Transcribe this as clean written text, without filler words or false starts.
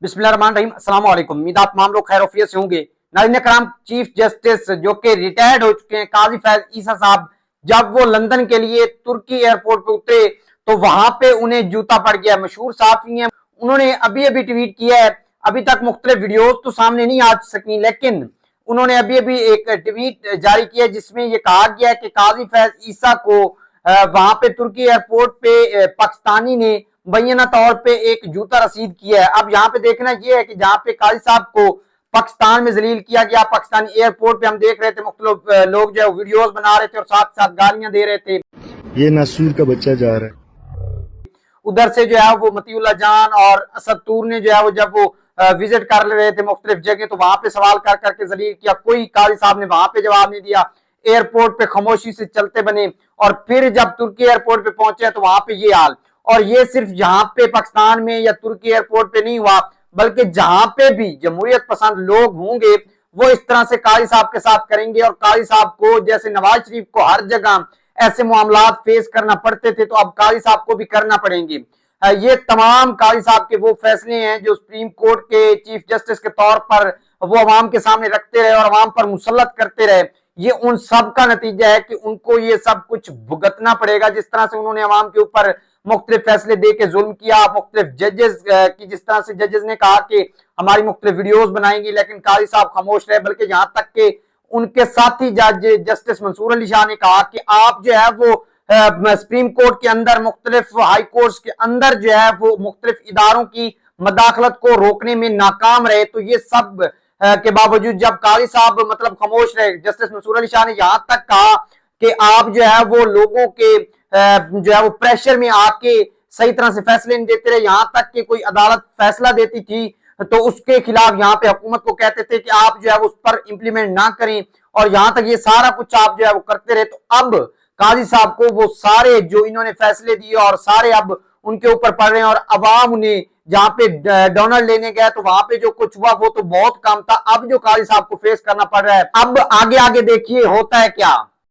बिस्मिल्लाहिर्रहमानिर्रहीम, अस्सलाम वालेकुम। उम्मीद आप तमाम लोग खैर से होंगे। नाज़रीन कराम, चीफ जस्टिस जो कि रिटायर्ड हो चुके हैं काजी फैज ईसा साहब, जब वो लंदन के लिए तुर्की एयरपोर्ट पे उतरे तो वहां पे उन्हें जूता पड़ गया। मशहूर साफी हैं, उन्होंने अभी अभी ट्वीट किया है। अभी तक मुख्तलिफ वीडियोज तो सामने नहीं आ सकी, लेकिन उन्होंने अभी अभी एक ट्वीट जारी किया जिसमें यह कहा गया है कि काजी फैज ईसा को वहां पे तुर्की एयरपोर्ट पे पाकिस्तानी ने मुबैना तौर पे एक जूता रसीद किया है। अब यहाँ पे देखना यह है कि जहाँ पे काजी साहब को पाकिस्तान में जलील किया गया, पाकिस्तानी एयरपोर्ट पे हम देख रहे थे मुख्तलिफ लोग जो है वीडियोस बना रहे थे और साथ साथ गालियां दे रहे थे। ये नासूर का बच्चा जा रहा है। उधर से जो है वो मतीउल्लाह जान और असद तूर ने जो है वो जब वो विजिट कर रहे थे मुख्तलिफ जगह, तो वहां पे सवाल कर करके जलील किया। कोई काजी साहब ने वहां पे जवाब नहीं दिया, एयरपोर्ट पे खामोशी से चलते बने। और फिर जब तुर्की एयरपोर्ट पे पहुंचे तो वहां पे ये हाल। और ये सिर्फ यहाँ पे पाकिस्तान में या तुर्की एयरपोर्ट पे नहीं हुआ, बल्कि जहां पे भी जमहूरियत पसंद लोग होंगे वो इस तरह से काजी साहब के साथ करेंगे। और काजी साहब को, जैसे नवाज शरीफ को हर जगह ऐसे मामलात फेस करना पड़ते थे, तो अब काजी साहब को भी करना पड़ेंगे। ये तमाम काजी साहब के वो फैसले हैं जो सुप्रीम कोर्ट के चीफ जस्टिस के तौर पर वो अवाम के सामने रखते रहे और अवाम पर मुसल्लत करते रहे। ये उन सब का नतीजा है कि उनको ये सब कुछ भुगतना पड़ेगा। जिस तरह से उन्होंने अवाम के ऊपर मुख्तलिफ फैसले दे के जुल्म किया, मुख्तलिफ जजेस की, जिस तरह से जजेस ने कहा कि हमारी मुख्तलिफ वीडियोस बनाएंगी, लेकिन काजी साहब खामोश रहे। बल्कि यहाँ तक कि उनके साथी जज जस्टिस मंसूर अली शाह ने कहा कि आप जो है वो सुप्रीम कोर्ट के अंदर, मुख्तलिफ हाई कोर्ट के अंदर जो है वो मुख्तलिफ इदारों की मदाखलत को रोकने में नाकाम रहे। तो ये सब के बावजूद जब काजी साहब मतलब खामोश रहे, जस्टिस मंसूर अली शाह ने यहां तक कहा कि आप जो है वो लोगों के जो है वो प्रेशर में आके सही तरह से फैसले नहीं देते रहे। यहां तक कि कोई अदालत फैसला देती थी तो उसके खिलाफ यहाँ पे हुकूमत को कहते थे कि आप जो है उस पर इंप्लीमेंट ना करें, और यहां तक ये सारा कुछ आप जो है वो करते रहे। तो अब काजी साहब को वो सारे जो इन्होंने फैसले दिए और सारे अब उनके ऊपर पड़ रहे हैं। और अवाम उन्हें जहां पे डोनर लेने गया तो वहां पे जो कुछ हुआ वो तो बहुत कम था। अब जो काजी साहब को फेस करना पड़ रहा है, अब आगे आगे देखिए होता है क्या।